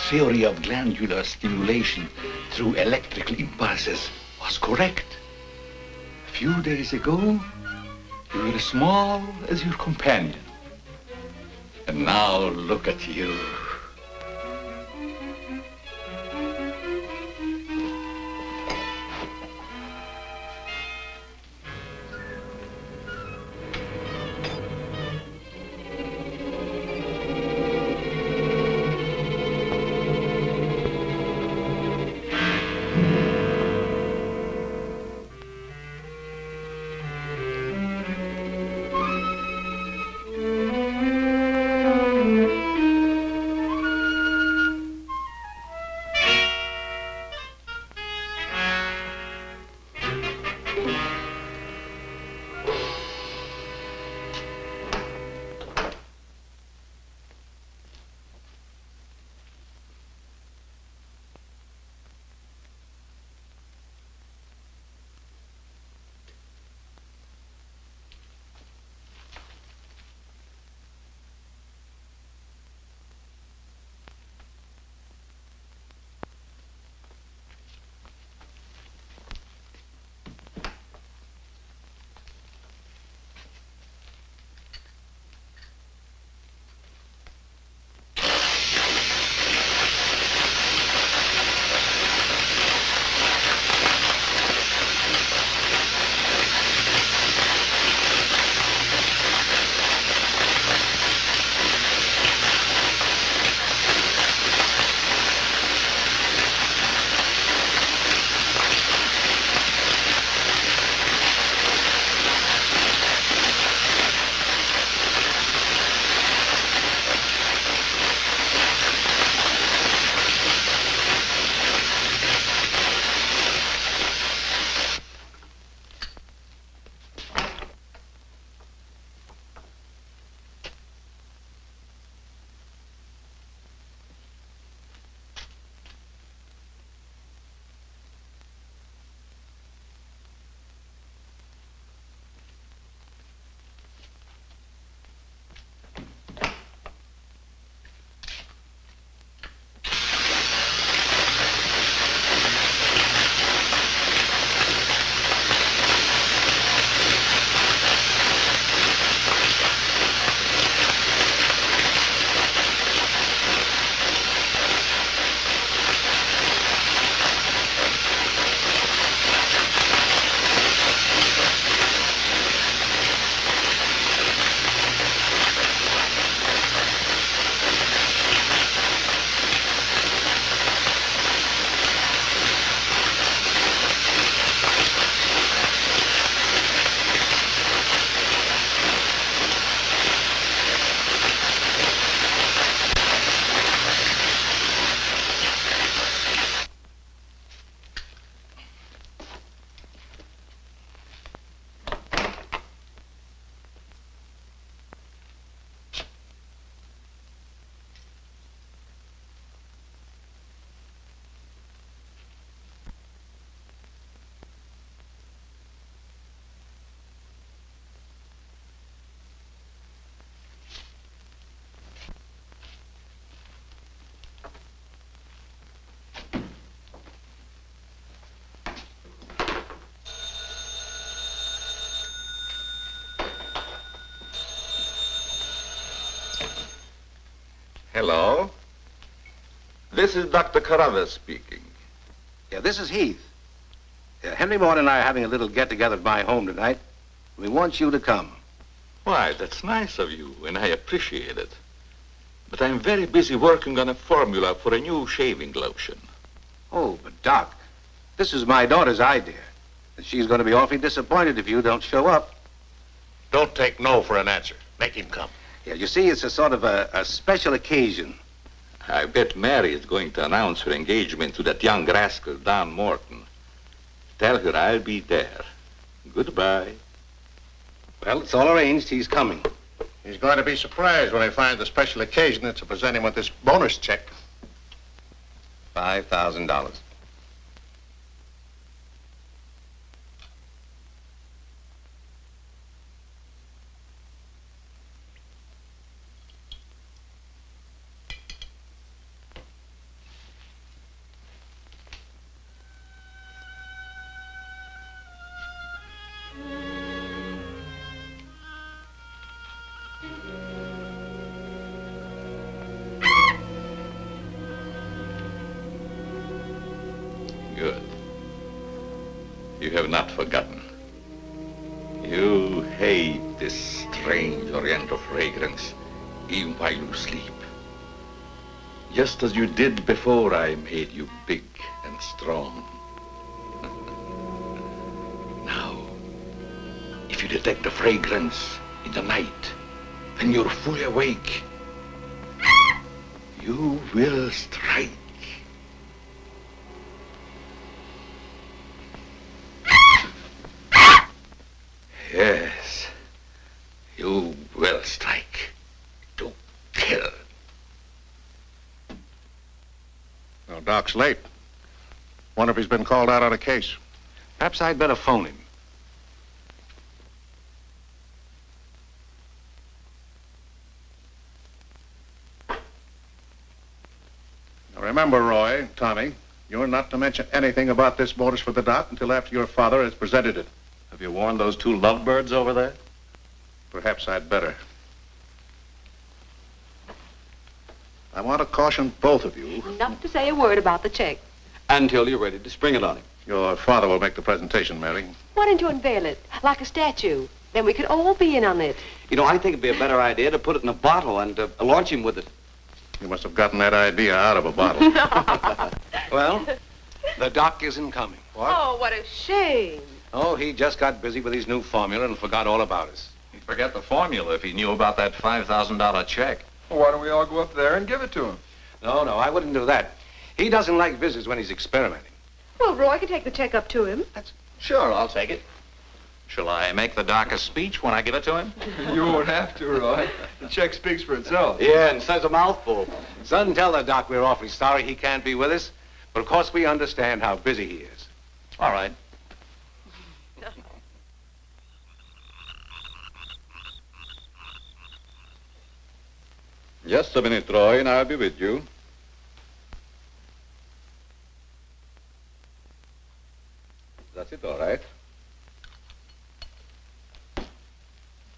Theory of glandular stimulation through electrical impulses was correct. A few days ago, you were as small as your companion. And now look at you. Hello. This is Dr. Carruthers speaking. Yeah, this is Heath. Henry Morton and I are having a little get-together at my home tonight. We want you to come. Why, that's nice of you, and I appreciate it. But I'm very busy working on a formula for a new shaving lotion. Oh, but Doc, this is my daughter's idea. And she's going to be awfully disappointed if you don't show up. Don't take no for an answer. Make him come. Yeah, you see, it's a sort of a special occasion. I bet Mary is going to announce her engagement to that young rascal, Don Morton. Tell her I'll be there. Goodbye. Well, it's all arranged. He's coming. He's going to be surprised when he finds the special occasion is to present him with this bonus check. $5,000. Good. You have not forgotten. You hate this strange oriental fragrance even while you sleep. Just as you did before I made you big and strong. Now, if you detect the fragrance in the night, when you're fully awake, you will strike. Yes, you will strike to kill. Well, Doc's late. Wonder if he's been called out on a case. Perhaps I'd better phone him. Now remember, Roy, Tommy, you're not to mention anything about this bonus for the Doc until after your father has presented it. Have you warned those two lovebirds over there? Perhaps I'd better. I want to caution both of you. Not to say a word about the check. Until you're ready to spring it on him. Your father will make the presentation, Mary. Why don't you unveil it, like a statue? Then we could all be in on it. You know, I think it'd be a better idea to put it in a bottle and launch him with it. You must have gotten that idea out of a bottle. Well, the Doc isn't coming. What? Oh, what a shame. Oh, he just got busy with his new formula and forgot all about us. He'd forget the formula if he knew about that $5,000 check. Well, why don't we all go up there and give it to him? No, I wouldn't do that. He doesn't like visitors when he's experimenting. Well, Roy can take the check up to him. Sure, I'll take it. Shall I make the Doc a speech when I give it to him? You won't have to, Roy. The check speaks for itself. Yeah, and says a mouthful. Son, tell the Doc we're awfully sorry he can't be with us. But of course we understand how busy he is. All right. Just a minute, Roy, and I'll be with you. That's it, all right.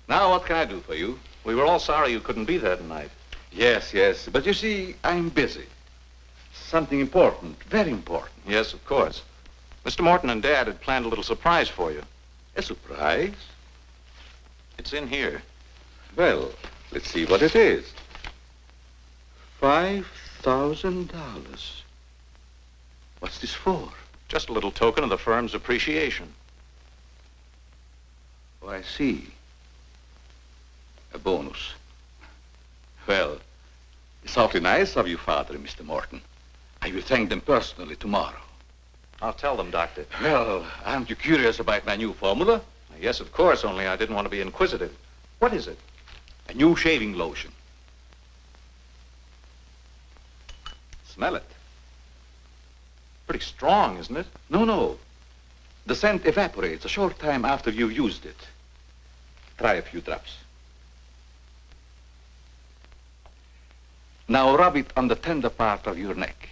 Now, what can I do for you? We were all sorry you couldn't be there tonight. Yes, but you see, I'm busy. Something important, very important. Yes, of course. Mr. Morton and Dad had planned a little surprise for you. A surprise? It's in here. Well, let's see what it is. $5,000. What's this for? Just a little token of the firm's appreciation. Oh, I see. A bonus. Well, it's awfully nice of you, Father and Mr. Morton. I will thank them personally tomorrow. I'll tell them, Doctor. Well, aren't you curious about my new formula? Yes, of course, only I didn't want to be inquisitive. What is it? A new shaving lotion. Smell it. Pretty strong, isn't it? No. The scent evaporates a short time after you've used it. Try a few drops. Now rub it on the tender part of your neck.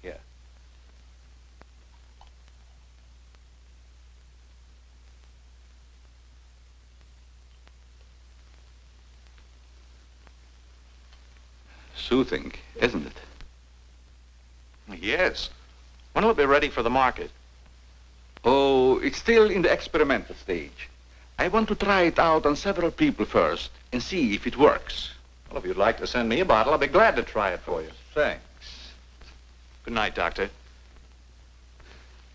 Here. Soothing, isn't it? Yes. When will it be ready for the market? Oh, it's still in the experimental stage. I want to try it out on several people first and see if it works. Well, if you'd like to send me a bottle, I'll be glad to try it for you. Thanks. Good night, Doctor.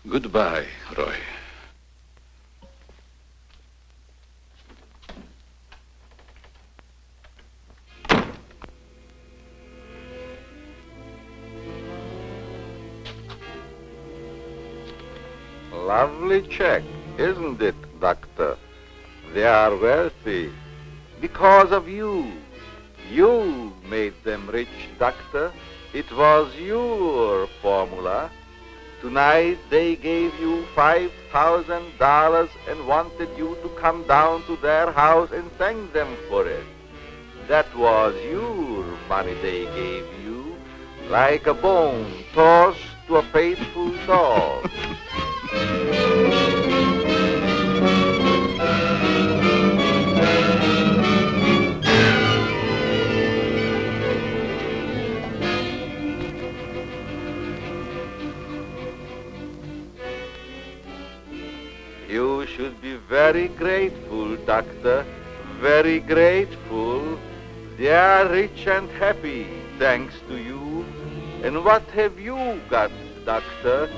Goodbye, Roy. Lovely check, isn't it, Doctor? They are wealthy because of you. You made them rich, Doctor. It was your formula. Tonight they gave you $5,000 and wanted you to come down to their house and thank them for it. That was your money they gave you, like a bone tossed to a faithful dog. You should be very grateful, Doctor, very grateful. They are rich and happy, thanks to you. And what have you got, Doctor?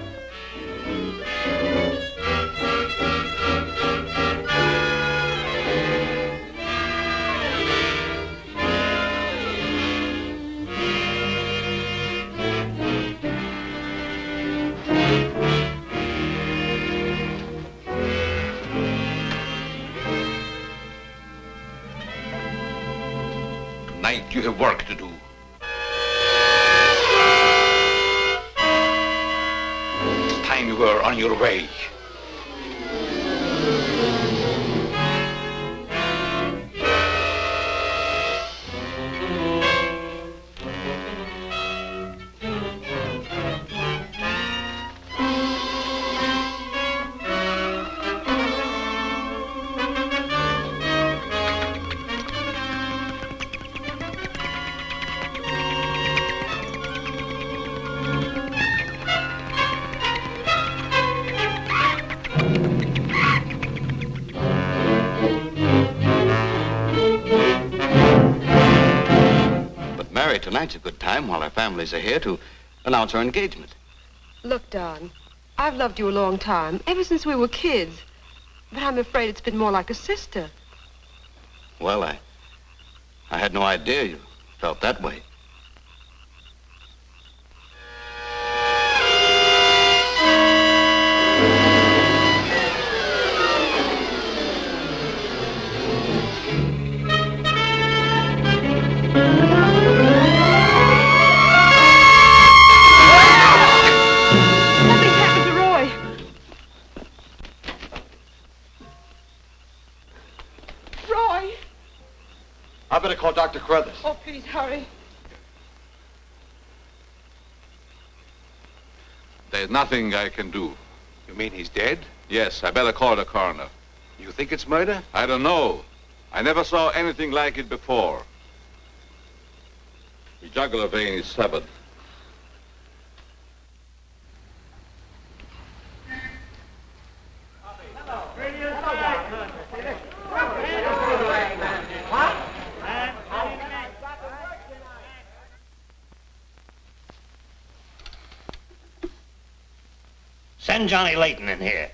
Tonight you have work to do. It's time you were on your way. Tonight's a good time while our families are here to announce our engagement. Look, Don, I've loved you a long time, ever since we were kids. But I'm afraid it's been more like a sister. Well, I had no idea you felt that way. I better call Dr. Carruthers. Oh, please hurry. There's nothing I can do. You mean he's dead? Yes, I better call the coroner. You think it's murder? I don't know. I never saw anything like it before. The jugular vein is severed. Send Johnny Layton in here.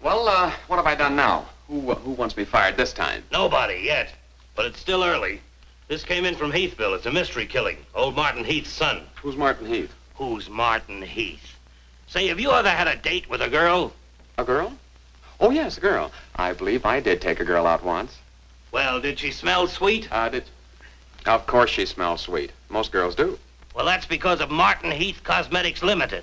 Well, what have I done now? Who wants me fired this time? Nobody yet, but it's still early. This came in from Heathville. It's a mystery killing. Old Martin Heath's son. Who's Martin Heath? Who's Martin Heath? Say, have you ever had a date with a girl? A girl? Oh, yes, a girl. I believe I did take a girl out once. Well, did she smell sweet? Of course she smells sweet. Most girls do. Well, that's because of Martin Heath Cosmetics Limited.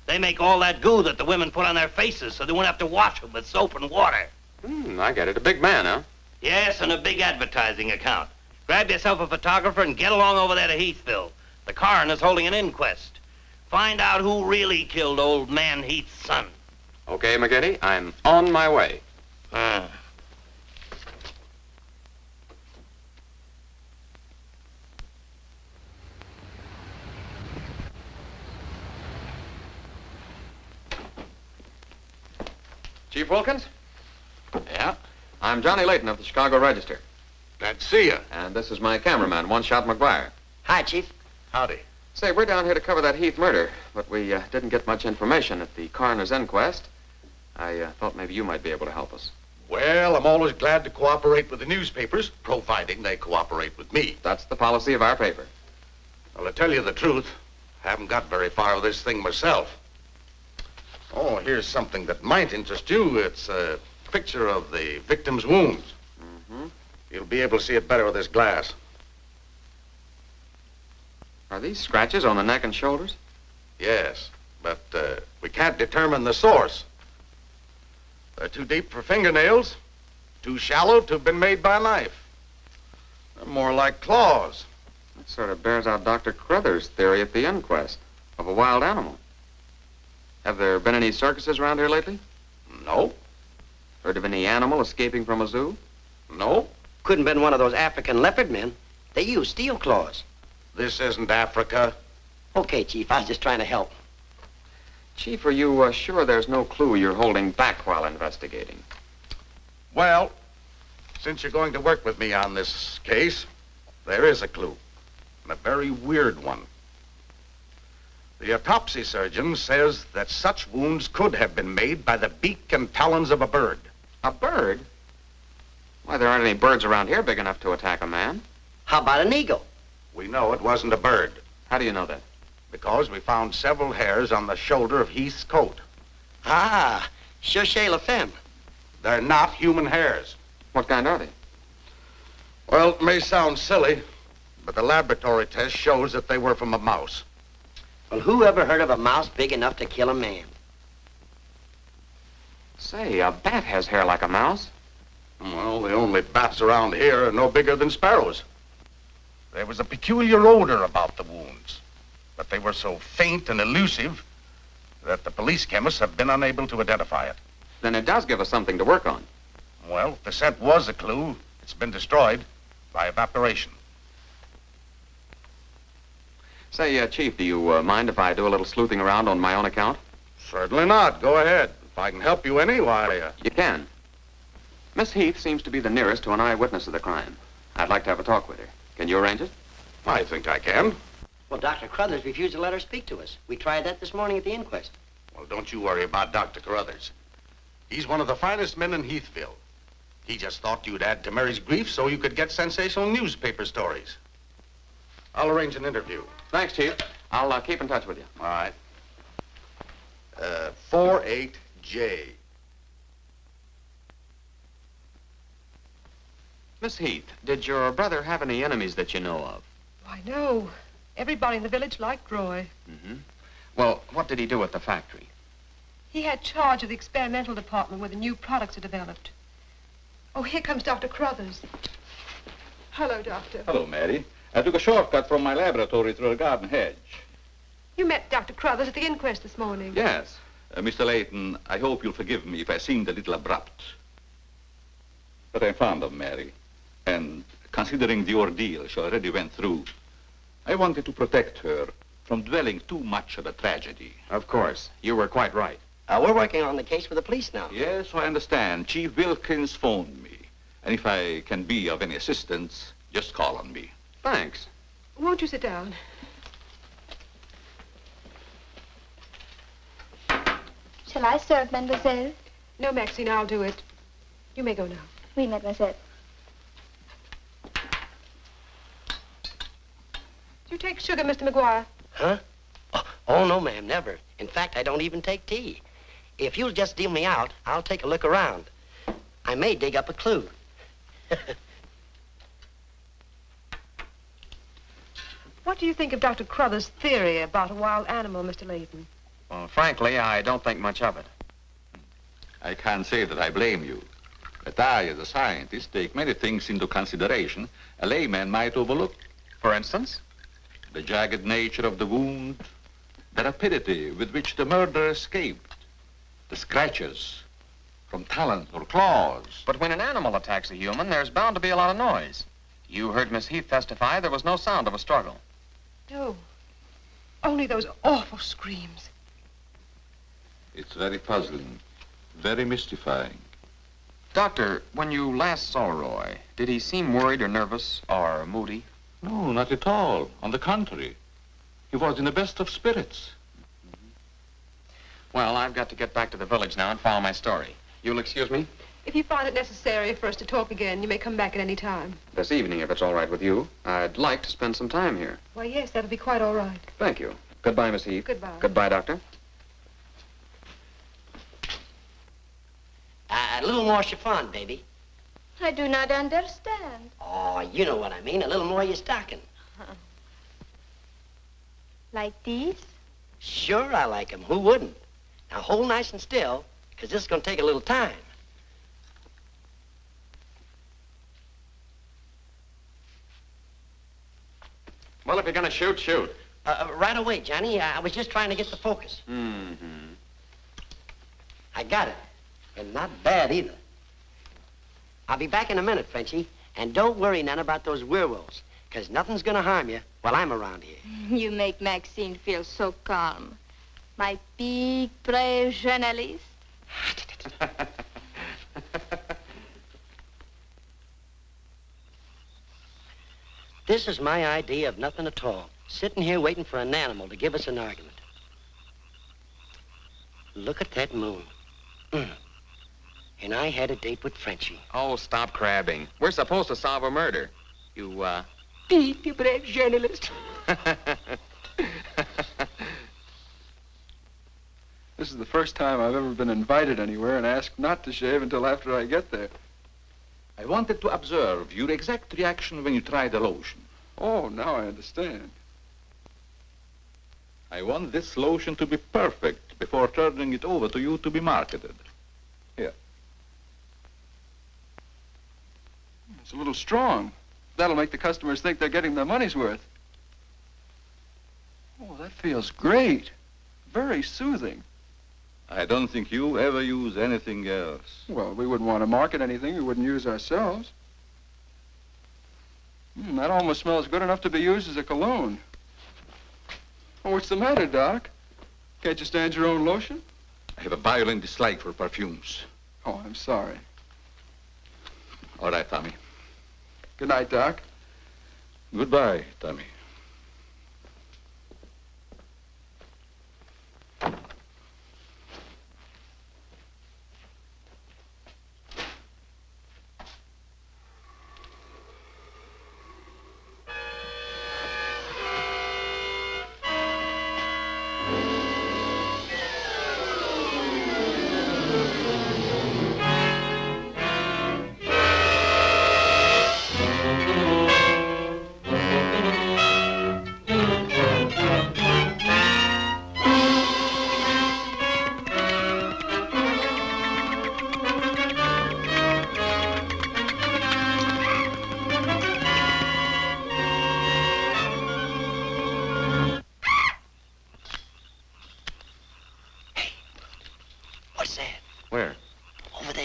They make all that goo that the women put on their faces so they won't have to wash them with soap and water. I get it. A big man, huh? Yes, and a big advertising account. Grab yourself a photographer and get along over there to Heathville. The coroner's holding an inquest. Find out who really killed old man Heath's son. Okay, McGinty, I'm on my way. Chief Wilkins? Yeah? I'm Johnny Layton of the Chicago Register. Glad to see you. And this is my cameraman, One Shot McGuire. Hi, Chief. Howdy. Say, we're down here to cover that Heath murder, but we didn't get much information at the coroner's inquest. I thought maybe you might be able to help us. Well, I'm always glad to cooperate with the newspapers, providing they cooperate with me. That's the policy of our paper. Well, to tell you the truth, I haven't got very far with this thing myself. Oh, here's something that might interest you. It's a picture of the victim's wounds. Mm-hmm. You'll be able to see it better with this glass. Are these scratches on the neck and shoulders? Yes, but we can't determine the source. They're too deep for fingernails, too shallow to have been made by a knife. They're more like claws. That sort of bears out Dr. Crothers' theory at the inquest of a wild animal. Have there been any circuses around here lately? No. Heard of any animal escaping from a zoo? No. Couldn't have been one of those African leopard men. They use steel claws. This isn't Africa. Okay, Chief, I was just trying to help. Chief, are you sure there's no clue you're holding back while investigating? Well, since you're going to work with me on this case, there is a clue, and a very weird one. The autopsy surgeon says that such wounds could have been made by the beak and talons of a bird. A bird? Why, there aren't any birds around here big enough to attack a man. How about an eagle? We know it wasn't a bird. How do you know that? Because we found several hairs on the shoulder of Heath's coat. Ah, Cherchez la femme. They're not human hairs. What kind are they? Well, it may sound silly, but the laboratory test shows that they were from a mouse. Well, who ever heard of a mouse big enough to kill a man? Say, a bat has hair like a mouse. Well, the only bats around here are no bigger than sparrows. There was a peculiar odor about the wounds, but they were so faint and elusive that the police chemists have been unable to identify it. Then it does give us something to work on. Well, if the scent was a clue, it's been destroyed by evaporation. Say, Chief, do you mind if I do a little sleuthing around on my own account? Certainly not. Go ahead. If I can help you any, why... You can. Miss Heath seems to be the nearest to an eyewitness of the crime. I'd like to have a talk with her. Can you arrange it? I think I can. Well, Dr. Crothers refused to let her speak to us. We tried that this morning at the inquest. Well, don't you worry about Dr. Carruthers. He's one of the finest men in Heathville. He just thought you'd add to Mary's grief so you could get sensational newspaper stories. I'll arrange an interview. Thanks, Chief. I'll keep in touch with you. All right. 48J. Miss Heath, did your brother have any enemies that you know of? Why, no. Everybody in the village liked Roy. Mm-hmm. Well, what did he do at the factory? He had charge of the experimental department where the new products are developed. Oh, here comes Dr. Crothers. Hello, Doctor. Hello, Mary. I took a shortcut from my laboratory through a garden hedge. You met Dr. Crothers at the inquest this morning. Yes. Mr. Layton, I hope you'll forgive me if I seemed a little abrupt. But I'm fond of Mary. And considering the ordeal she already went through, I wanted to protect her from dwelling too much on a tragedy. Of course. You were quite right. We're working on the case with the police now. Yes, I understand. Chief Wilkins phoned me. And if I can be of any assistance, just call on me. Thanks. Won't you sit down? Shall I serve, mademoiselle? No, Maxine, I'll do it. You may go now. Oui, mademoiselle. Do you take sugar, Mr. McGuire? Huh? Oh, no, ma'am, never. In fact, I don't even take tea. If you'll just deal me out, I'll take a look around. I may dig up a clue. What do you think of Dr. Crothers' theory about a wild animal, Mr. Layton? Well, frankly, I don't think much of it. I can't say that I blame you. But I, as a scientist, take many things into consideration a layman might overlook. For instance? The jagged nature of the wound, the rapidity with which the murderer escaped, the scratches from talons or claws. But when an animal attacks a human, there's bound to be a lot of noise. You heard Miss Heath testify there was no sound of a struggle. No. Only those awful screams. It's very puzzling. very mystifying. Doctor, when you last saw Roy, did he seem worried or nervous or moody? No, not at all. On the contrary. He was in the best of spirits. Well, I've got to get back to the village now and follow my story. You'll excuse me? If you find it necessary for us to talk again, you may come back at any time. This evening, if it's all right with you. I'd like to spend some time here. Why, yes, that'll be quite all right. Thank you. Goodbye, Miss Heath. Goodbye. Goodbye, Doctor. A little more chiffon, baby. I do not understand. Oh, you know what I mean. A little more of your stocking. Like these? Sure, I like 'em. Who wouldn't? Now, hold nice and still, because this is going to take a little time. Well, if you're going to shoot, shoot. Right away, Johnny. I was just trying to get the focus. Mm-hmm. I got it. And not bad, either. I'll be back in a minute, Frenchie. And don't worry none about those werewolves, because nothing's going to harm you while I'm around here. You make Maxine feel so calm. My big, brave journalist. This is my idea of nothing at all. Sitting here waiting for an animal to give us an argument. Look at that moon. And I had a date with Frenchie. Oh, stop crabbing. We're supposed to solve a murder. You, Big, brave journalist. This is the first time I've ever been invited anywhere and asked not to shave until after I get there. I wanted to observe your exact reaction when you tried the lotion. Oh, now I understand. I want this lotion to be perfect before turning it over to you to be marketed. Here. It's a little strong. That'll make the customers think they're getting their money's worth. Oh, that feels great. Very soothing. I don't think you ever use anything else. Well, we wouldn't want to market anything we wouldn't use ourselves. That almost smells good enough to be used as a cologne. Oh, what's the matter, Doc? Can't you stand your own lotion? I have a violent dislike for perfumes. Oh, I'm sorry. All right, Tommy. Good night, Doc. Goodbye, Tommy.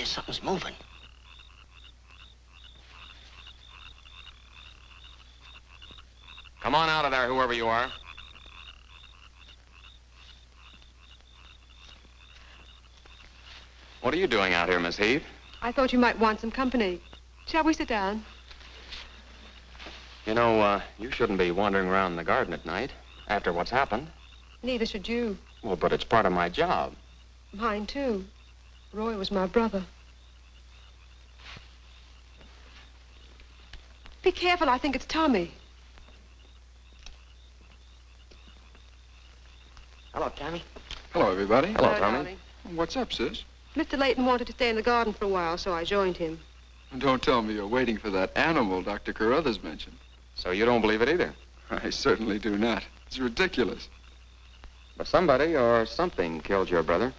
Something's moving. Come on out of there, whoever you are. What are you doing out here, Miss Heath? I thought you might want some company. Shall we sit down? You know, you shouldn't be wandering around the garden at night after what's happened. Neither should you. Well, but it's part of my job. Mine, too. Roy was my brother. Be careful, I think it's Tommy. Hello, Tommy. Hello, everybody. Hello, Tommy. What's up, sis? Mr. Layton wanted to stay in the garden for a while, so I joined him. Don't tell me you're waiting for that animal Dr. Carruthers mentioned. So you don't believe it either? I certainly do not. It's ridiculous. But somebody or something killed your brother.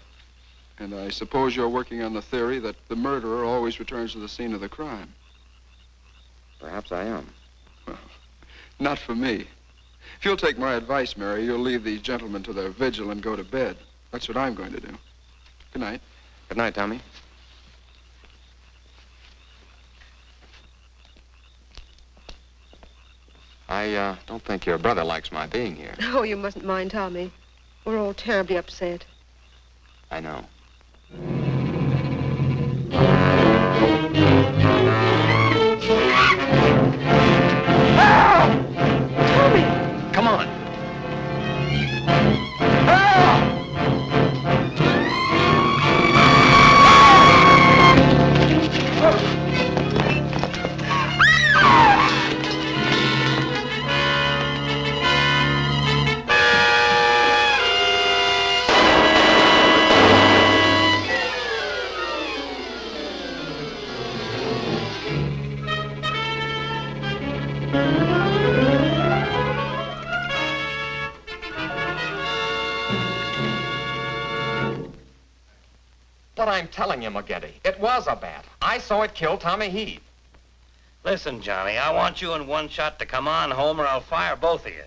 And I suppose you're working on the theory that the murderer always returns to the scene of the crime. Perhaps I am. Well, not for me. If you'll take my advice, Mary, you'll leave these gentlemen to their vigil and go to bed. That's what I'm going to do. Good night. Good night, Tommy. I don't think your brother likes my being here. Oh, you mustn't mind Tommy. We're all terribly upset. I know. But I'm telling you, McGinty, it was a bat. I saw it kill Tommy Heath. Listen, Johnny, I want you and One Shot to come on home or I'll fire both of you.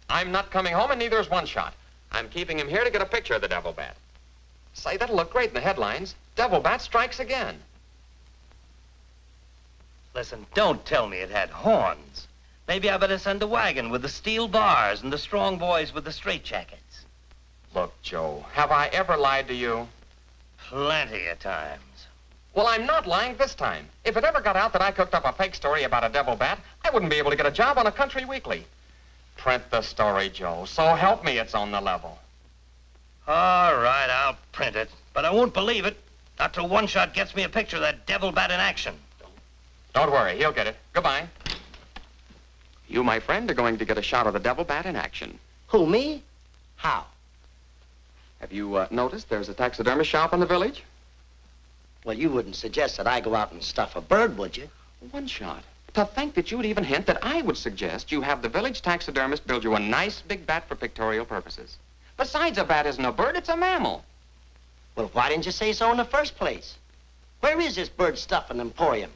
I'm not coming home, and neither is One Shot. I'm keeping him here to get a picture of the devil bat. Say, that'll look great in the headlines. Devil bat strikes again. Listen, don't tell me it had horns. Maybe I better send a wagon with the steel bars and the strong boys with the straitjackets. Look, Joe, have I ever lied to you? Plenty of times. Well, I'm not lying this time. If it ever got out that I cooked up a fake story about a devil bat, I wouldn't be able to get a job on a country weekly. Print the story, Joe. So help me, it's on the level. All right, I'll print it. But I won't believe it not till One Shot gets me a picture of that devil bat in action. Don't worry, he'll get it. Goodbye. You, my friend, are going to get a shot of the devil bat in action. Who, me? How? Have you noticed there's a taxidermist shop in the village? Well, you wouldn't suggest that I go out and stuff a bird, would you? One Shot. To think that you'd even hint that I would suggest you have the village taxidermist build you a nice big bat for pictorial purposes. Besides, a bat isn't a bird, it's a mammal. Well, why didn't you say so in the first place? Where is this bird stuffing emporium?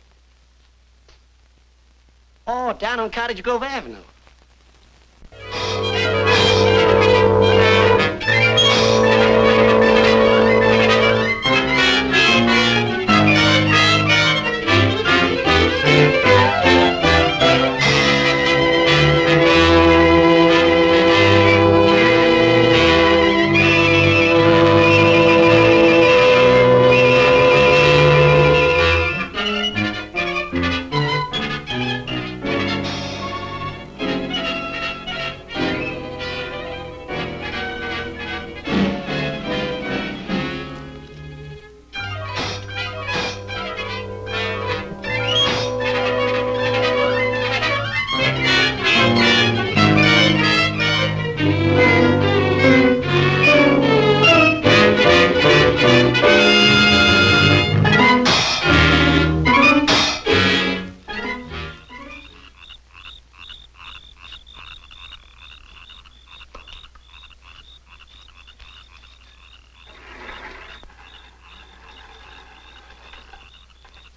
Oh, down on Cottage Grove Avenue.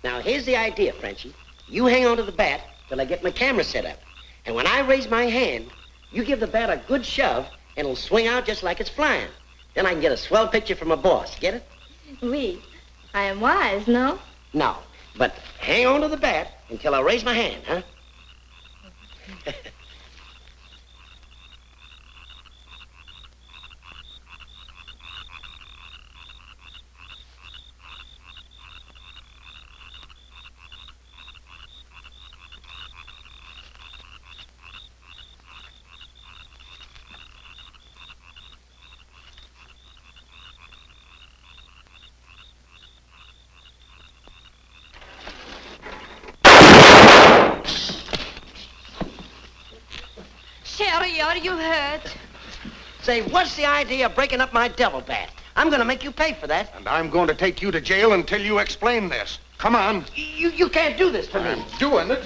Now, here's the idea, Frenchie. You hang on to the bat till I get my camera set up. And when I raise my hand, you give the bat a good shove, and it'll swing out just like it's flying. Then I can get a swell picture from my boss. Get it? Oui. I am wise, no? No. But hang on to the bat until I raise my hand, huh? Sherry, are you hurt? Say, what's the idea of breaking up my devil bat? I'm going to make you pay for that. And I'm going to take you to jail until you explain this. Come on. You can't do this to me. I'm doing it.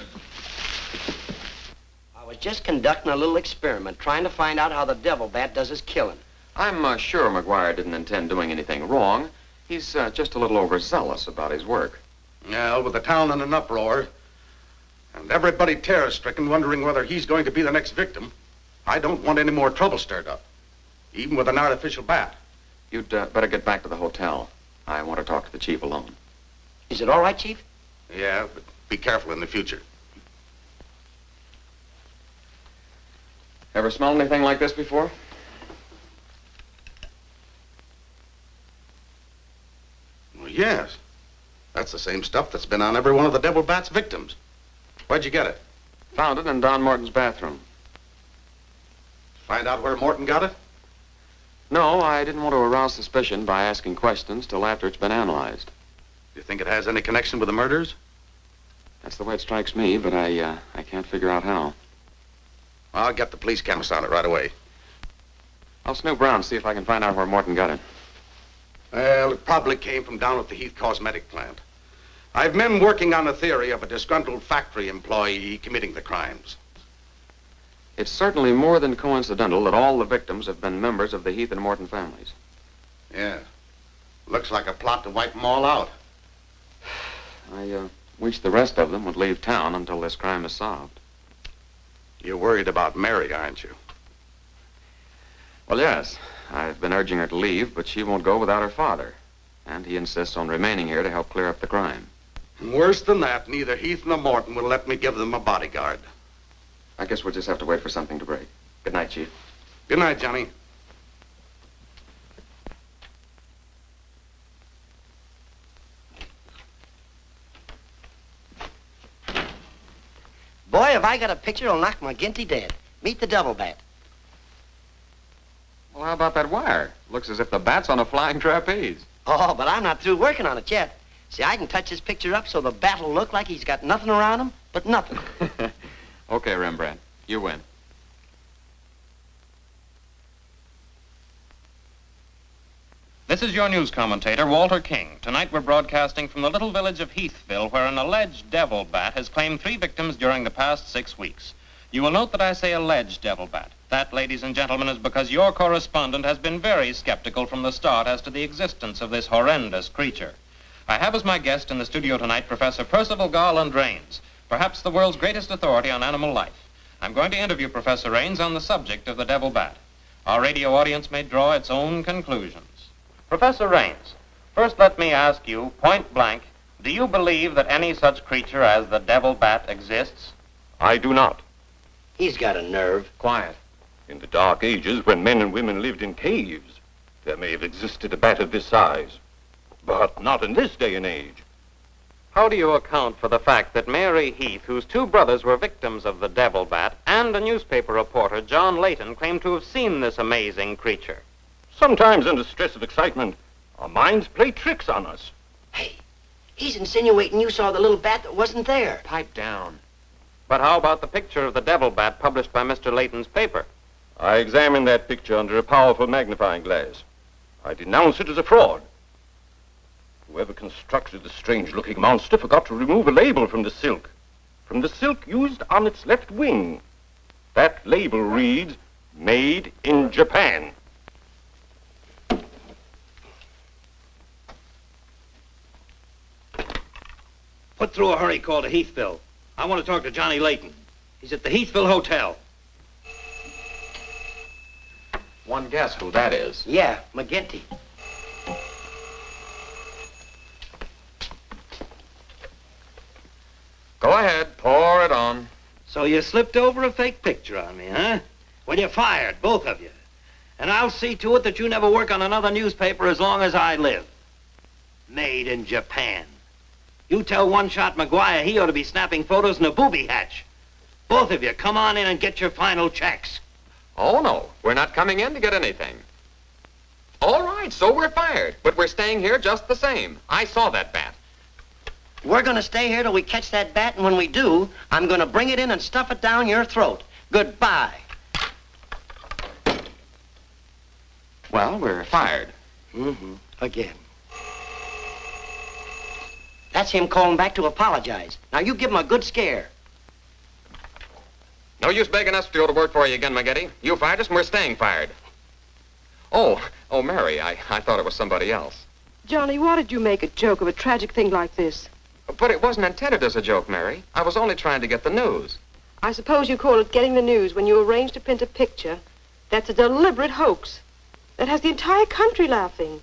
I was just conducting a little experiment, trying to find out how the devil bat does his killing. I'm sure McGuire didn't intend doing anything wrong. He's just a little overzealous about his work. Yeah, with the town in an uproar, and everybody terror-stricken, wondering whether he's going to be the next victim, I don't want any more trouble stirred up, even with an artificial bat. You'd better get back to the hotel. I want to talk to the chief alone. Is it all right, Chief? Yeah, but be careful in the future. Ever smelled anything like this before? Well, yes. That's the same stuff that's been on every one of the devil bat's victims. Where'd you get it? Found it in Don Morton's bathroom. Find out where Morton got it? No, I didn't want to arouse suspicion by asking questions till after it's been analyzed. Do you think it has any connection with the murders? That's the way it strikes me, but I can't figure out how. I'll get the police chemist on it right away. I'll snoop around and see if I can find out where Morton got it. Well, it probably came from down at the Heath Cosmetic plant. I've men working on a theory of a disgruntled factory employee committing the crimes. It's certainly more than coincidental that all the victims have been members of the Heath and Morton families. Yeah. Looks like a plot to wipe them all out. I wish the rest of them would leave town until this crime is solved. You're worried about Mary, aren't you? Well, yes. I've been urging her to leave, but she won't go without her father. And he insists on remaining here to help clear up the crime. And worse than that, neither Heath nor Morton will let me give them a bodyguard. I guess we'll just have to wait for something to break. Good night, Chief. Good night, Johnny. Boy, have I got a picture that'll knock McGinty dead. Meet the double bat. Well, how about that wire? Looks as if the bat's on a flying trapeze. Oh, but I'm not through working on it yet. See, I can touch this picture up so the bat will look like he's got nothing around him but nothing. Okay, Rembrandt. You win. This is your news commentator, Walter King. Tonight we're broadcasting from the little village of Heathville, where an alleged devil bat has claimed 3 victims during the past 6 weeks. You will note that I say alleged devil bat. That, ladies and gentlemen, is because your correspondent has been very skeptical from the start as to the existence of this horrendous creature. I have as my guest in the studio tonight Professor Percival Garland Rains, perhaps the world's greatest authority on animal life. I'm going to interview Professor Rains on the subject of the devil bat. Our radio audience may draw its own conclusions. Professor Rains, first let me ask you, point blank, do you believe that any such creature as the devil bat exists? I do not. He's got a nerve. Quiet. In the Dark Ages, when men and women lived in caves, there may have existed a bat of this size. But not in this day and age. How do you account for the fact that Mary Heath, whose 2 brothers were victims of the devil bat, and a newspaper reporter, John Layton, claimed to have seen this amazing creature? Sometimes under stress of excitement, our minds play tricks on us. Hey, he's insinuating you saw the little bat that wasn't there. Pipe down. But how about the picture of the devil bat published by Mr. Layton's paper? I examined that picture under a powerful magnifying glass. I denounce it as a fraud. Whoever constructed the strange-looking monster forgot to remove a label from the silk used on its left wing. That label reads, "Made in Japan." Put through a hurry call to Heathville. I want to talk to Johnny Layton. He's at the Heathville Hotel. One guess who that is. Yeah, McGinty. Go ahead, pour it on. So you slipped over a fake picture on me, huh? Well, you're fired, both of you. And I'll see to it that you never work on another newspaper as long as I live. Made in Japan. You tell One-Shot McGuire he ought to be snapping photos in a booby hatch. Both of you, come on in and get your final checks. Oh, no. We're not coming in to get anything. All right, so we're fired. But we're staying here just the same. I saw that bat. We're going to stay here till we catch that bat, and when we do, I'm going to bring it in and stuff it down your throat. Goodbye. Well, we're fired. Again. That's him calling back to apologize. Now, you give him a good scare. No use begging us to go to work for you again, McGinty. You fired us and we're staying fired. Oh, Mary, I thought it was somebody else. Johnny, why did you make a joke of a tragic thing like this? But it wasn't intended as a joke, Mary. I was only trying to get the news. I suppose you call it getting the news when you arrange to print a picture. That's a deliberate hoax. That has the entire country laughing.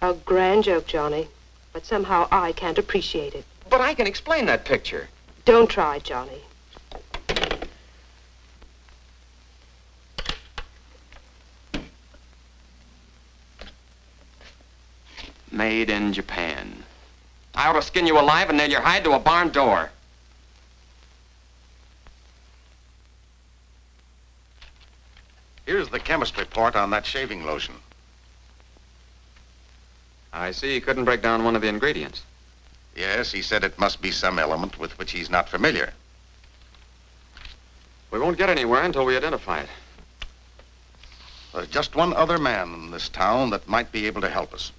A grand joke, Johnny. But somehow I can't appreciate it. But I can explain that picture. Don't try, Johnny. Made in Japan. I ought to skin you alive and nail your hide to a barn door. Here's the chemist report on that shaving lotion. I see you couldn't break down one of the ingredients. Yes, he said it must be some element with which he's not familiar. We won't get anywhere until we identify it. There's just one other man in this town that might be able to help us.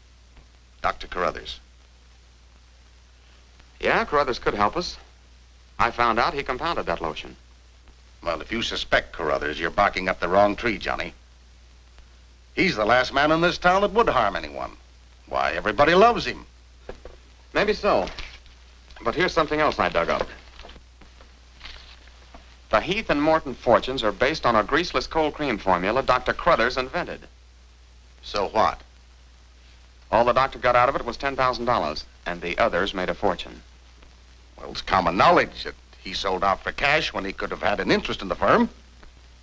Dr. Carruthers. Yeah, Carruthers could help us. I found out he compounded that lotion. Well, if you suspect Carruthers, you're barking up the wrong tree, Johnny. He's the last man in this town that would harm anyone. Why, everybody loves him. Maybe so. But here's something else I dug up. The Heath and Morton fortunes are based on a greaseless cold cream formula Dr. Cruthers invented. So what? All the doctor got out of it was $10,000, and the others made a fortune. Well, it's common knowledge that he sold out for cash when he could have had an interest in the firm.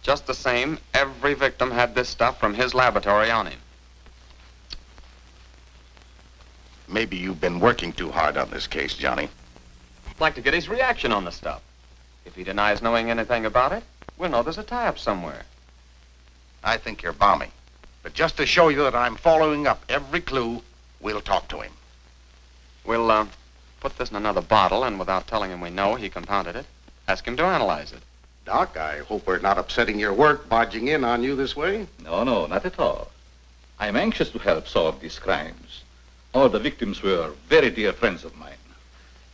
Just the same, every victim had this stuff from his laboratory on him. Maybe you've been working too hard on this case, Johnny. I'd like to get his reaction on the stuff. If he denies knowing anything about it, we'll know there's a tie-up somewhere. I think you're balmy. But just to show you that I'm following up every clue, we'll talk to him. We'll, put this in another bottle, and without telling him we know he compounded it, ask him to analyze it. Doc, I hope we're not upsetting your work barging in on you this way. No, not at all. I'm anxious to help solve these crimes. All the victims were very dear friends of mine.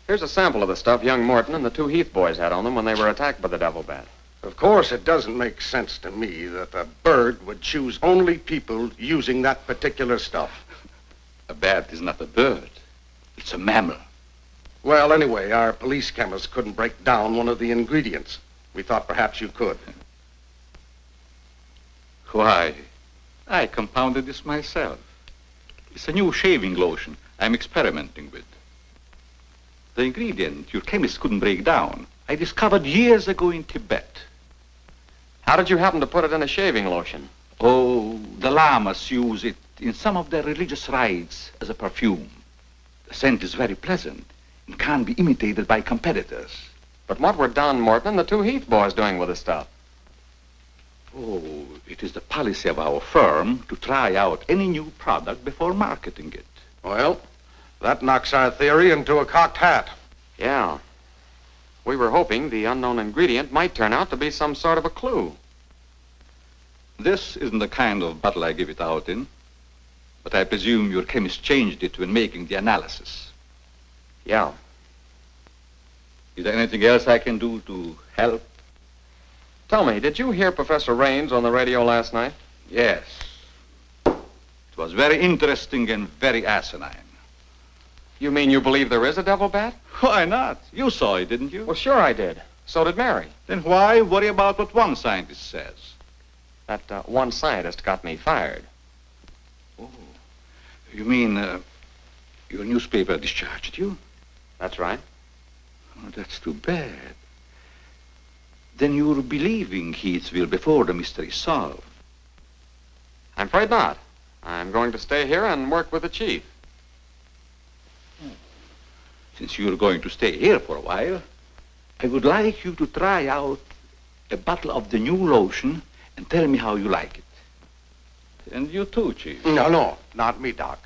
Here's a sample of the stuff young Morton and the two Heath boys had on them when they were attacked by the devil bat. Of course, it doesn't make sense to me that a bird would choose only people using that particular stuff. A bat is not a bird. It's a mammal. Well, anyway, our police chemist couldn't break down one of the ingredients. We thought perhaps you could. Why, I compounded this myself. It's a new shaving lotion I'm experimenting with. The ingredient your chemist couldn't break down, I discovered years ago in Tibet. How did you happen to put it in a shaving lotion? Oh, the lamas use it in some of their religious rites as a perfume. The scent is very pleasant and can't be imitated by competitors. But what were Don Morton and the two Heath boys doing with the stuff? Oh, it is the policy of our firm to try out any new product before marketing it. Well, that knocks our theory into a cocked hat. Yeah. We were hoping the unknown ingredient might turn out to be some sort of a clue. This isn't the kind of bottle I give it out in, but I presume your chemist changed it when making the analysis. Yeah. Is there anything else I can do to help? Tell me, did you hear Professor Raines on the radio last night? Yes. It was very interesting and very asinine. You mean you believe there is a devil bat? Why not? You saw it, didn't you? Well, sure I did. So did Mary. Then why worry about what one scientist says? That one scientist got me fired. Oh. You mean your newspaper discharged you? That's right. Oh, that's too bad. Then you're believing Heathville before the mystery is solved. I'm afraid not. I'm going to stay here and work with the chief. Since you're going to stay here for a while, I would like you to try out a bottle of the new lotion and tell me how you like it. And you too, Chief. No, not me, Doc.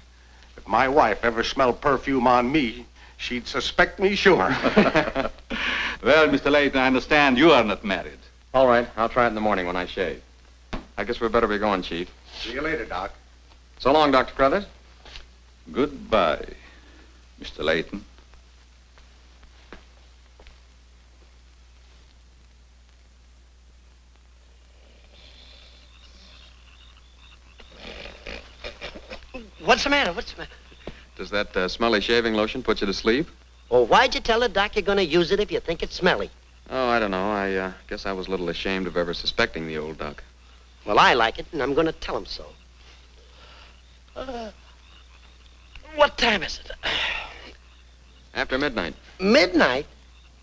If my wife ever smelled perfume on me, she'd suspect me sure. Well, Mr. Layton, I understand you are not married. All right, I'll try it in the morning when I shave. I guess we better be going, Chief. See you later, Doc. So long, Dr. Cruthers. Goodbye, Mr. Layton. What's the matter? What's the matter? Does that smelly shaving lotion put you to sleep? Well, why'd you tell the doc you're going to use it if you think it's smelly? Oh, I don't know. I guess I was a little ashamed of ever suspecting the old duck. Well, I like it, and I'm going to tell him so. What time is it? After midnight. Midnight?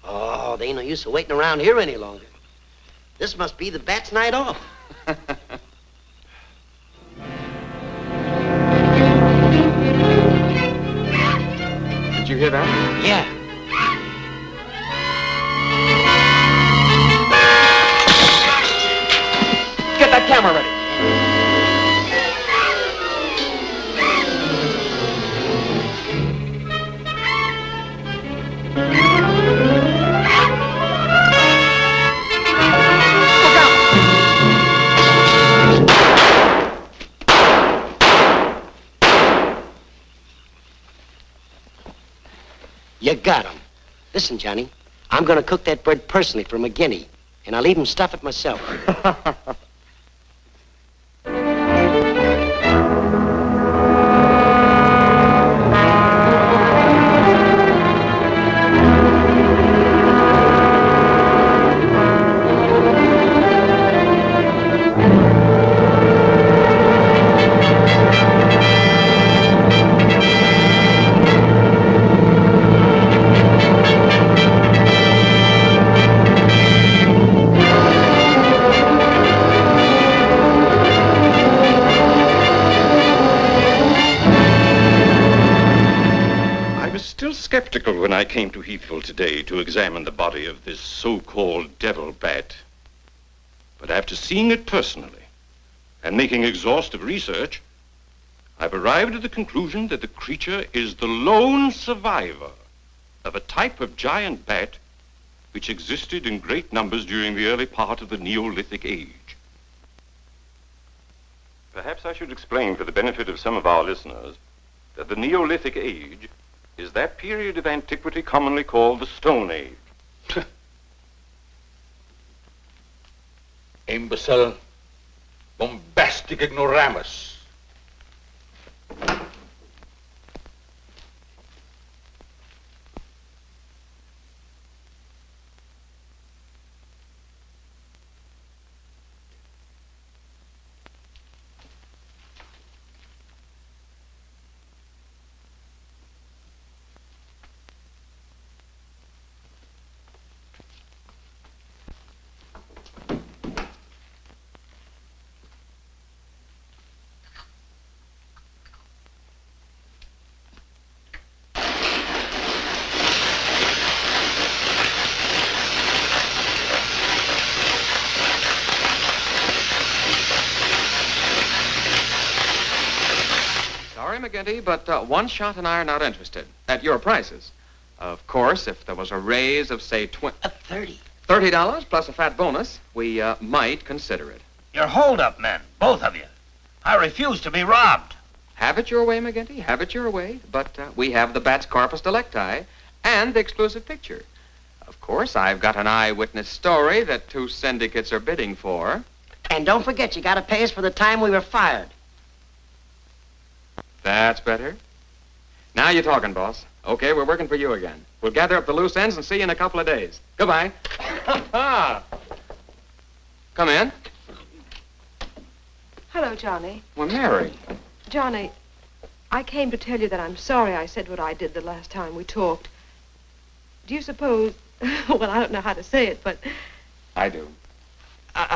Oh, there ain't no use of waiting around here any longer. This must be the bat's night off. Did you hear that? Yeah. Get that camera ready. You got him. Listen, Johnny, I'm going to cook that bird personally for McGinney, and I'll even stuff it myself. still skeptical when I came to Heathville today to examine the body of this so-called devil bat. But after seeing it personally and making exhaustive research, I've arrived at the conclusion that the creature is the lone survivor of a type of giant bat which existed in great numbers during the early part of the Neolithic age. Perhaps I should explain for the benefit of some of our listeners that the Neolithic age is that period of antiquity commonly called the Stone Age. Imbecile, bombastic ignoramus. Sorry, McGinty, but One Shot and I are not interested. At your prices. Of course, if there was a raise of, say, $30 plus a fat bonus, we might consider it. You're hold-up men, both of you. I refuse to be robbed. Have it your way, McGinty, have it your way. But we have the bat's corpus delicti and the exclusive picture. Of course, I've got an eyewitness story that 2 syndicates are bidding for. And don't forget, you gotta pay us for the time we were fired. That's better. Now you're talking, boss. Okay, we're working for you again. We'll gather up the loose ends and see you in a couple of days. Goodbye. Come in. Hello, Johnny. Well, Mary. Johnny, I came to tell you that I'm sorry I said what I did the last time we talked. Do you suppose... well, I don't know how to say it, but... I do.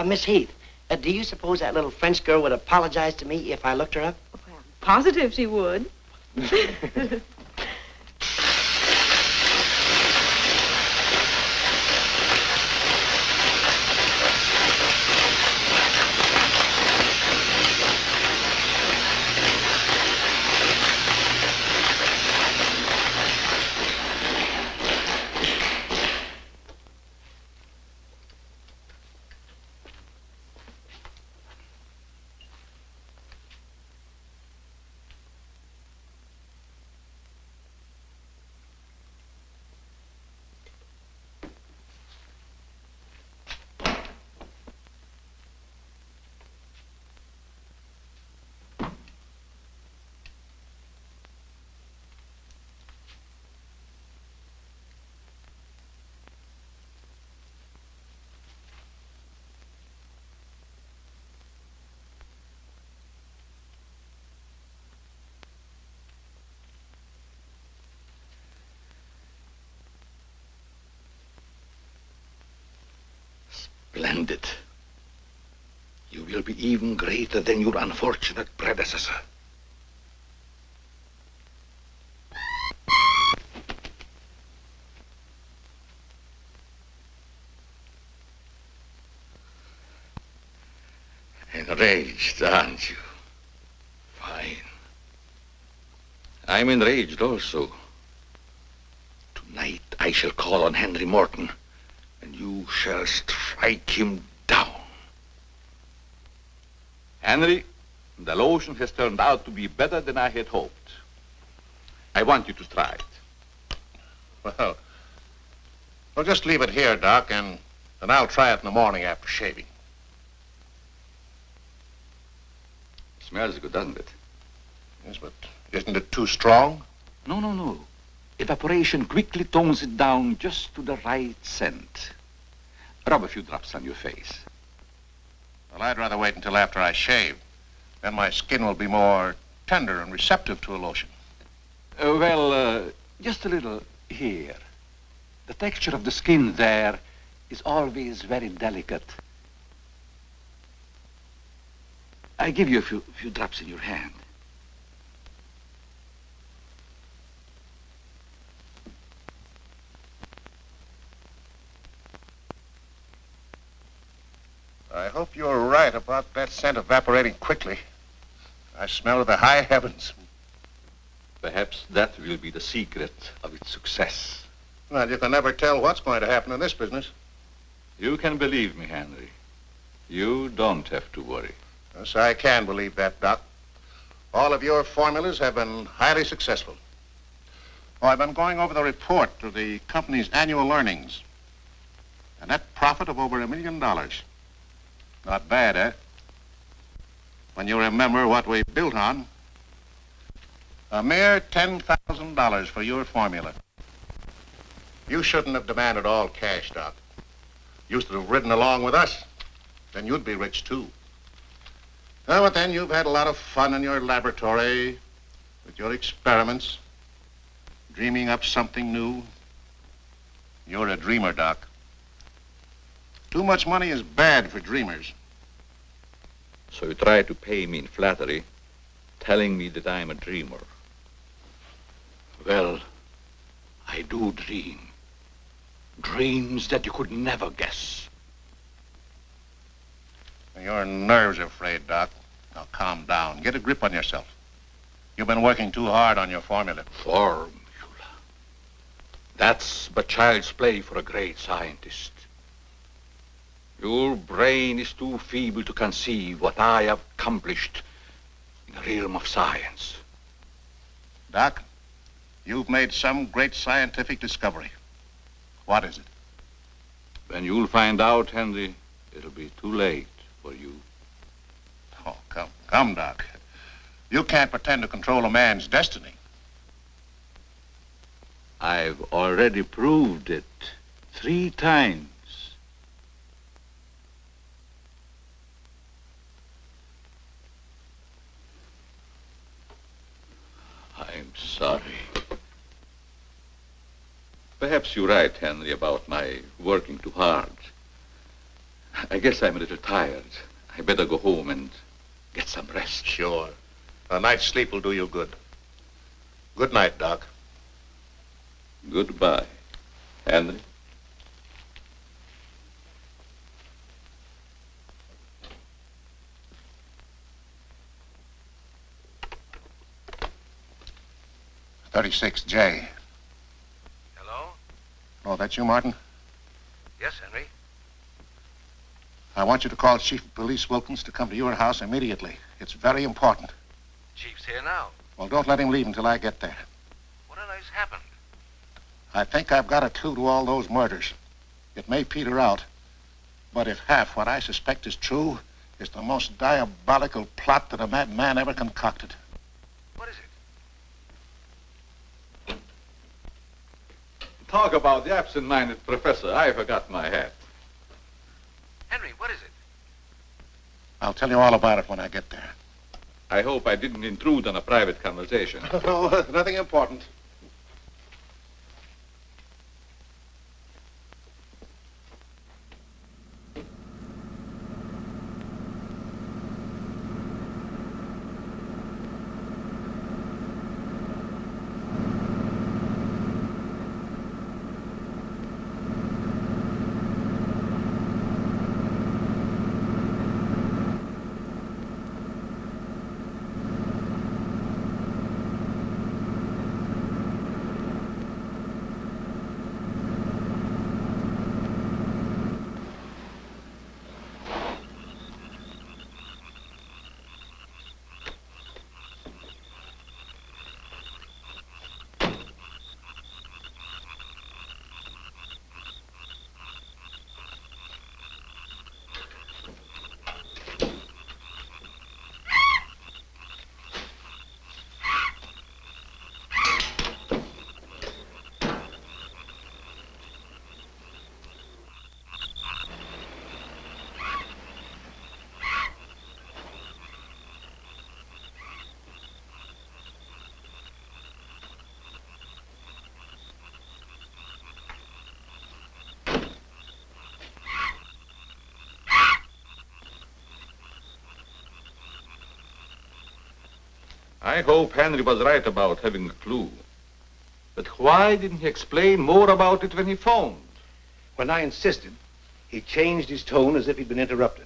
Miss Heath, do you suppose that little French girl would apologize to me if I looked her up? Positive she would. Splendid. You will be even greater than your unfortunate predecessor. Enraged, aren't you? Fine. I'm enraged also. Tonight I shall call on Henry Morton, and you shall strike him down. Henry, the lotion has turned out to be better than I had hoped. I want you to try it. Well, just leave it here, Doc, and then I'll try it in the morning after shaving. Smells good, doesn't it? Yes, but isn't it too strong? No. Evaporation quickly tones it down just to the right scent. Rub a few drops on your face. Well, I'd rather wait until after I shave. Then my skin will be more tender and receptive to a lotion. Just a little here. The texture of the skin there is always very delicate. I give you a few drops in your hand. I hope you're right about that scent evaporating quickly. I smell the high heavens. Perhaps that will be the secret of its success. Well, you can never tell what's going to happen in this business. You can believe me, Henry. You don't have to worry. Yes, I can believe that, Doc. All of your formulas have been highly successful. Oh, I've been going over the report of the company's annual earnings. A net profit of over $1 million. Not bad, eh? When you remember what we built on. A mere $10,000 for your formula. You shouldn't have demanded all cash, Doc. You should have ridden along with us. Then you'd be rich, too. Oh, but then you've had a lot of fun in your laboratory with your experiments, dreaming up something new. You're a dreamer, Doc. Too much money is bad for dreamers. So you try to pay me in flattery, telling me that I'm a dreamer. Well, I do dream. Dreams that you could never guess. Your nerves are frayed, Doc. Now calm down. Get a grip on yourself. You've been working too hard on your formula. Formula. That's but child's play for a great scientist. Your brain is too feeble to conceive what I have accomplished in the realm of science. Doc, you've made some great scientific discovery. What is it? When you'll find out, Henry, it'll be too late for you. Oh, come, Doc. You can't pretend to control a man's destiny. I've already proved it 3 times. I'm sorry. Perhaps you're right, Henry, about my working too hard. I guess I'm a little tired. I better go home and get some rest. Sure. A night's sleep will do you good. Good night, Doc. Goodbye, Henry. .36J. Hello? Oh, that's you, Martin? Yes, Henry. I want you to call Chief of Police Wilkins to come to your house immediately. It's very important. Chief's here now. Well, don't let him leave until I get there. What on earth's happened? I think I've got a clue to all those murders. It may peter out, but if half what I suspect is true, it's the most diabolical plot that a madman ever concocted. What is it? Talk about the absent-minded professor. I forgot my hat. Henry, what is it? I'll tell you all about it when I get there. I hope I didn't intrude on a private conversation. No, nothing important. I hope Henry was right about having a clue. But why didn't he explain more about it when he phoned? When I insisted, he changed his tone as if he'd been interrupted.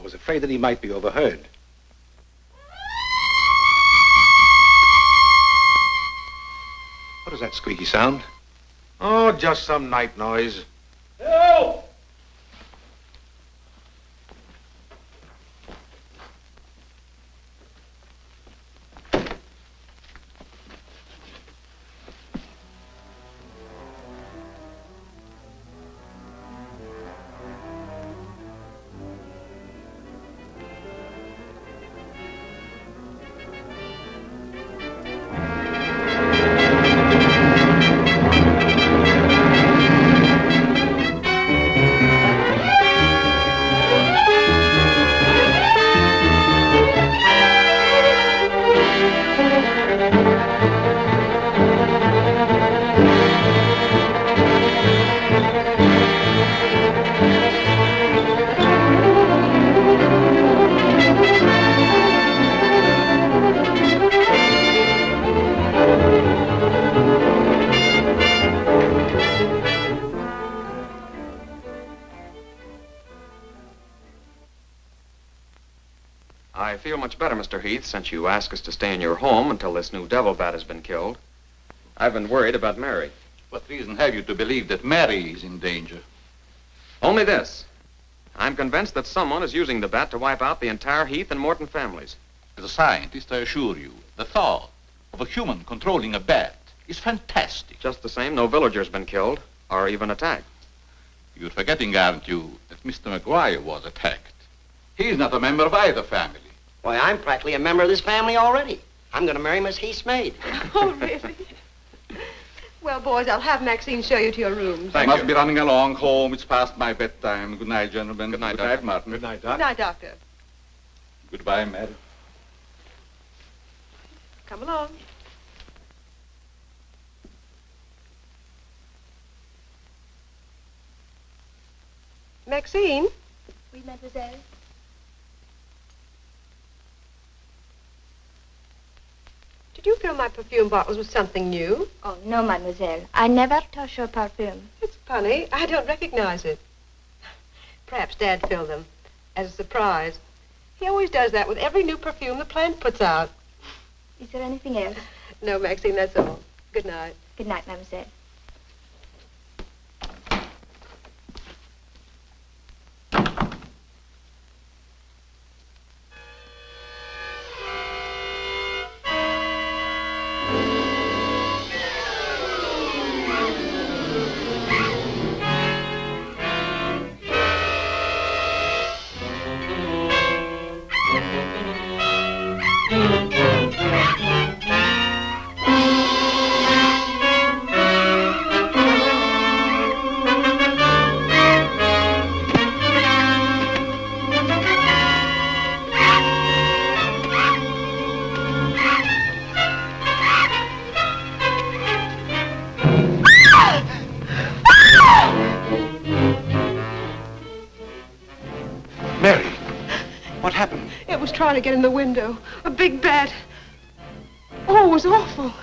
was afraid that he might be overheard. What is that squeaky sound? Oh, just some night noise. Help! I feel much better, Mr. Heath, since you asked us to stay in your home until this new devil bat has been killed. I've been worried about Mary. What reason have you to believe that Mary is in danger? Only this. I'm convinced that someone is using the bat to wipe out the entire Heath and Morton families. As a scientist, I assure you, the thought of a human controlling a bat is fantastic. Just the same, no villager's been killed or even attacked. You're forgetting, aren't you, that Mr. McGuire was attacked. He's not a member of either family. Why, I'm practically a member of this family already. I'm going to marry Miss Heath's maid. Oh, really? Well, boys, I'll have Maxine show you to your rooms. I must be running along home. It's past my bedtime. Good night, gentlemen. Good night, Good night, Martin. Good night, Good Doc. night, Doctor. Goodbye, Mary. Come along. Maxine? Oui, mademoiselle. Did you fill my perfume bottles with something new? Oh, no, mademoiselle. I never touch your perfume. It's funny. I don't recognize it. Perhaps Dad filled them as a surprise. He always does that with every new perfume the plant puts out. Is there anything else? No, Maxine, that's all. Good night. Good night, mademoiselle. Mary, what happened? It was trying to get in the window. A big bat. Oh, it was awful.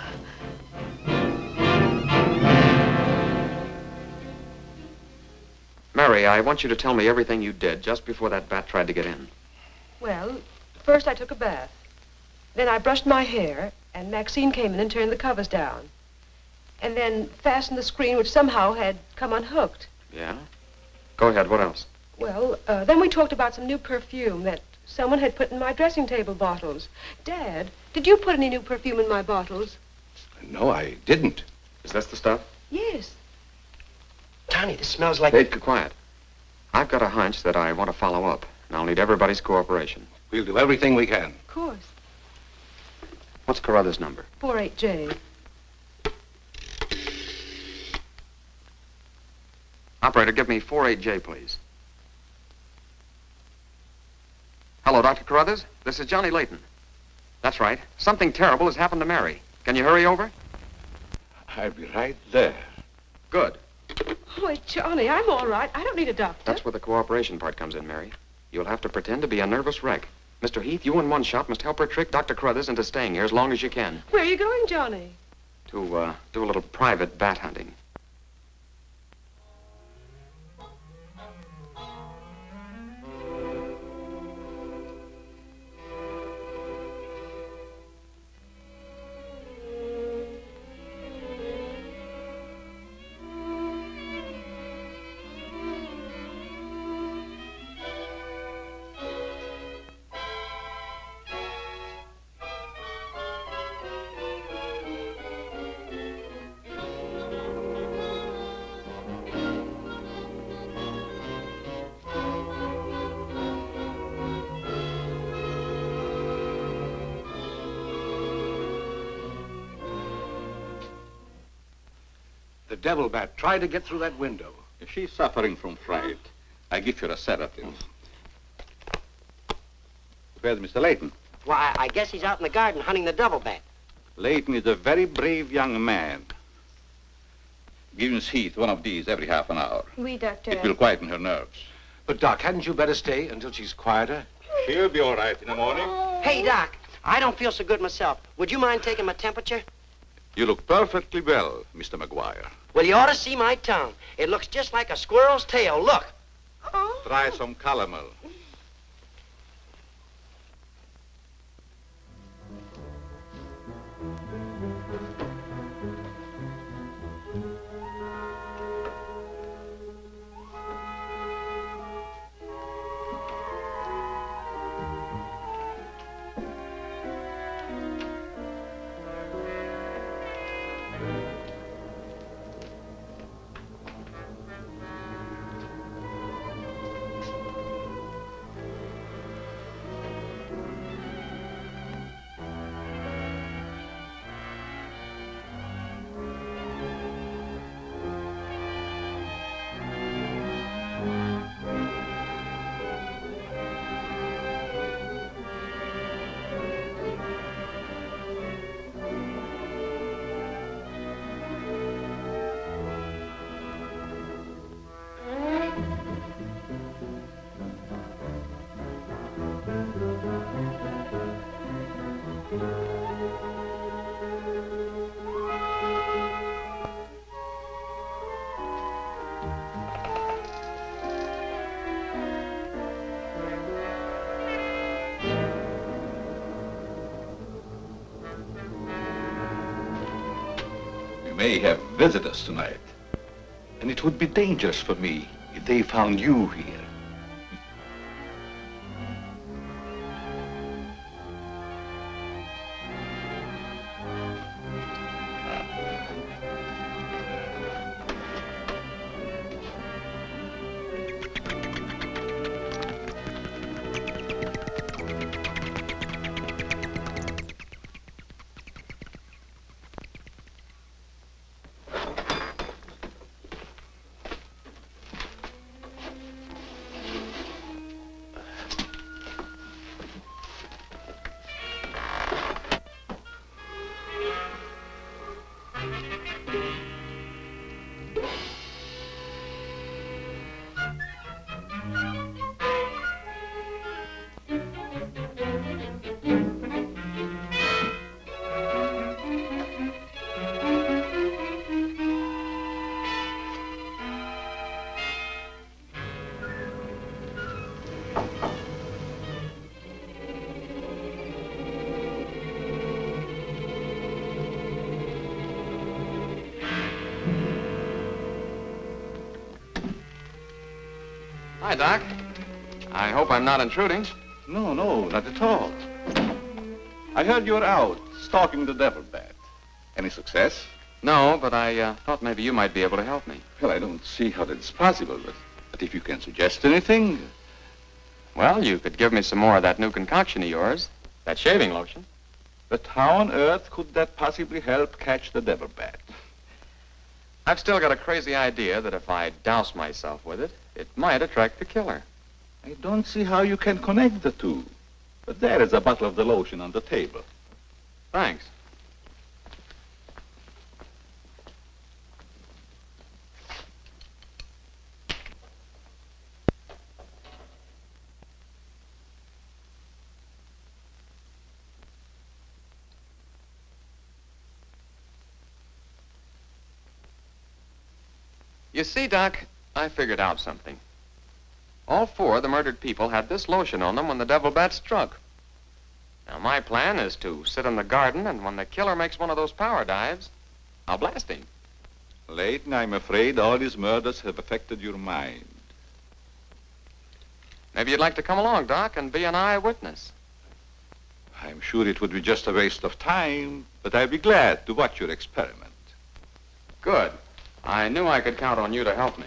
Mary, I want you to tell me everything you did just before that bat tried to get in. Well, first I took a bath. Then I brushed my hair, and Maxine came in and turned the covers down. And then fastened the screen, which somehow had come unhooked. Yeah? Go ahead, what else? Well, then we talked about some new perfume that someone had put in my dressing table bottles. Dad, did you put any new perfume in my bottles? No, I didn't. Is this the stuff? Yes. Tony, this smells like... Hey, quiet. I've got a hunch that I want to follow up, and I'll need everybody's cooperation. We'll do everything we can. Of course. What's Carruthers' number? 48J. Operator, give me 48J, please. Hello, Dr. Carruthers. This is Johnny Layton. That's right. Something terrible has happened to Mary. Can you hurry over? I'll be right there. Good. Oh, Johnny, I'm all right. I don't need a doctor. That's where the cooperation part comes in, Mary. You'll have to pretend to be a nervous wreck. Mr. Heath, you and One Shot must help her trick Dr. Carruthers into staying here as long as you can. Where are you going, Johnny? To, do a little private bat hunting. The devil bat tried to get through that window. If she's suffering from fright, I give her a sedative. Where's Mr. Layton? Why, I guess he's out in the garden hunting the devil bat. Layton is a very brave young man. Give Miss Heath one of these every half an hour. Oui, doctor. It will quieten her nerves. But, Doc, hadn't you better stay until she's quieter? She'll be all right in the morning. Hey, Doc, I don't feel so good myself. Would you mind taking my temperature? You look perfectly well, Mr. McGuire. Well, you ought to see my tongue. It looks just like a squirrel's tail. Look. Try some calomel. May have visitors tonight. And it would be dangerous for me if they found you here. Hi, Doc. I hope I'm not intruding. No, not at all. I heard you were out stalking the devil bat. Any success? No, but I thought maybe you might be able to help me. Well, I don't see how that's possible, but if you can suggest anything... Well, you could give me some more of that new concoction of yours, that shaving lotion. But how on earth could that possibly help catch the devil bat? I've still got a crazy idea that if I douse myself with it, it might attract the killer. I don't see how you can connect the two. But there is a bottle of the lotion on the table. Thanks. You see, Doc, I figured out something. All four of the murdered people had this lotion on them when the devil bat struck. Now, my plan is to sit in the garden, and when the killer makes one of those power dives, I'll blast him. Layton, I'm afraid all these murders have affected your mind. Maybe you'd like to come along, Doc, and be an eyewitness. I'm sure it would be just a waste of time, but I'd be glad to watch your experiment. Good. I knew I could count on you to help me.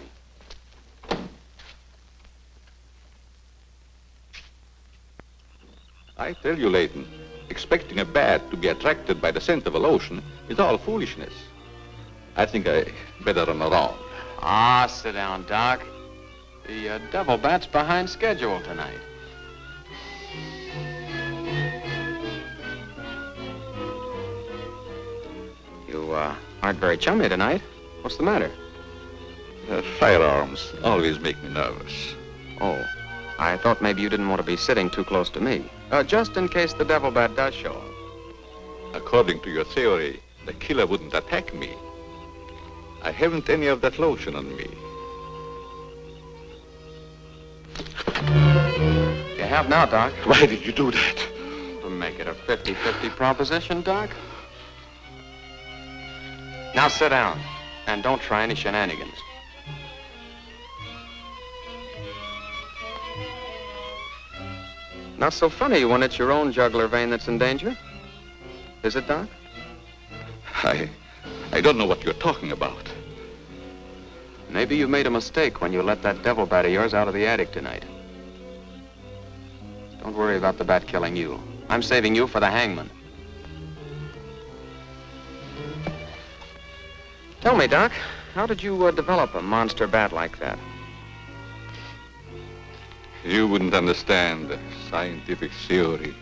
I tell you, Layton, expecting a bat to be attracted by the scent of a lotion is all foolishness. I think I better run around. Ah, sit down, Doc. The Devil Bat's behind schedule tonight. You aren't very chummy tonight. What's the matter? Firearms always make me nervous. Oh, I thought maybe you didn't want to be sitting too close to me. Just in case the Devil Bat does show up. According to your theory, the killer wouldn't attack me. I haven't any of that lotion on me. You have now, Doc. Why did you do that? To make it a 50-50 proposition, Doc. Now sit down, and don't try any shenanigans. Not so funny when it's your own jugular vein that's in danger. Is it, Doc? I don't know what you're talking about. Maybe you made a mistake when you let that devil bat of yours out of the attic tonight. Don't worry about the bat killing you. I'm saving you for the hangman. Tell me, Doc, how did you develop a monster bat like that? You wouldn't understand the scientific theory.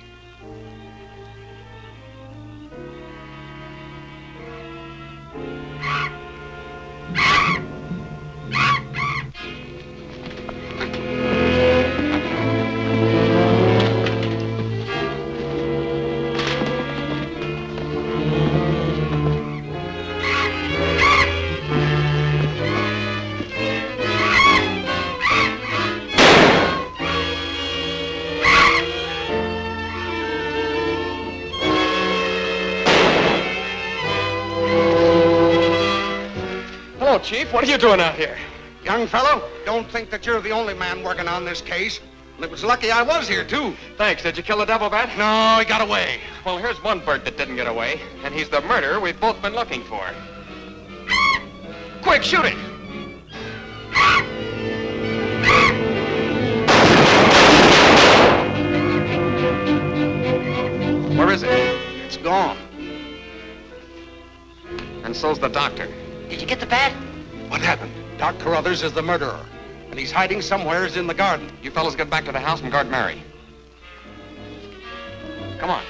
Chief, what are you doing out here? Young fellow, don't think that you're the only man working on this case. And it was lucky I was here, too. Thanks. Did you kill the devil bat? No, he got away. Well, here's one bird that didn't get away, and he's the murderer we've both been looking for. Quick, shoot it! Where is it? It's gone. And so's the doctor. Did you get the bat? What happened? Doc Carruthers is the murderer, and he's hiding somewheres in the garden. You fellas get back to the house and guard Mary. Come on.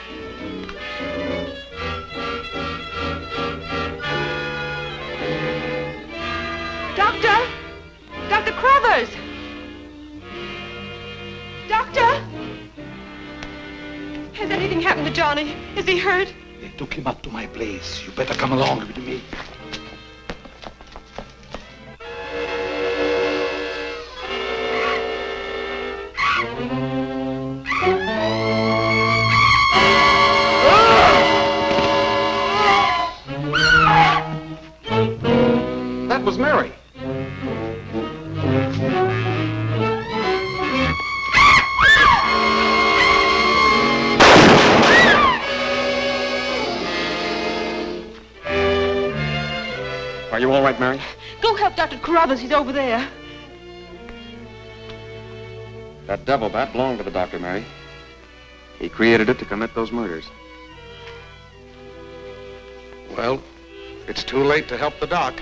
Doctor! Dr. Carruthers! Doctor! Has anything happened to Johnny? Is he hurt? They took him up to my place. You better come along with me. That was Mary. Are you all right, Mary? Go help Dr. Carruthers. He's over there. That devil bat belonged to the doctor, Mary. He created it to commit those murders. Well, it's too late to help the doc.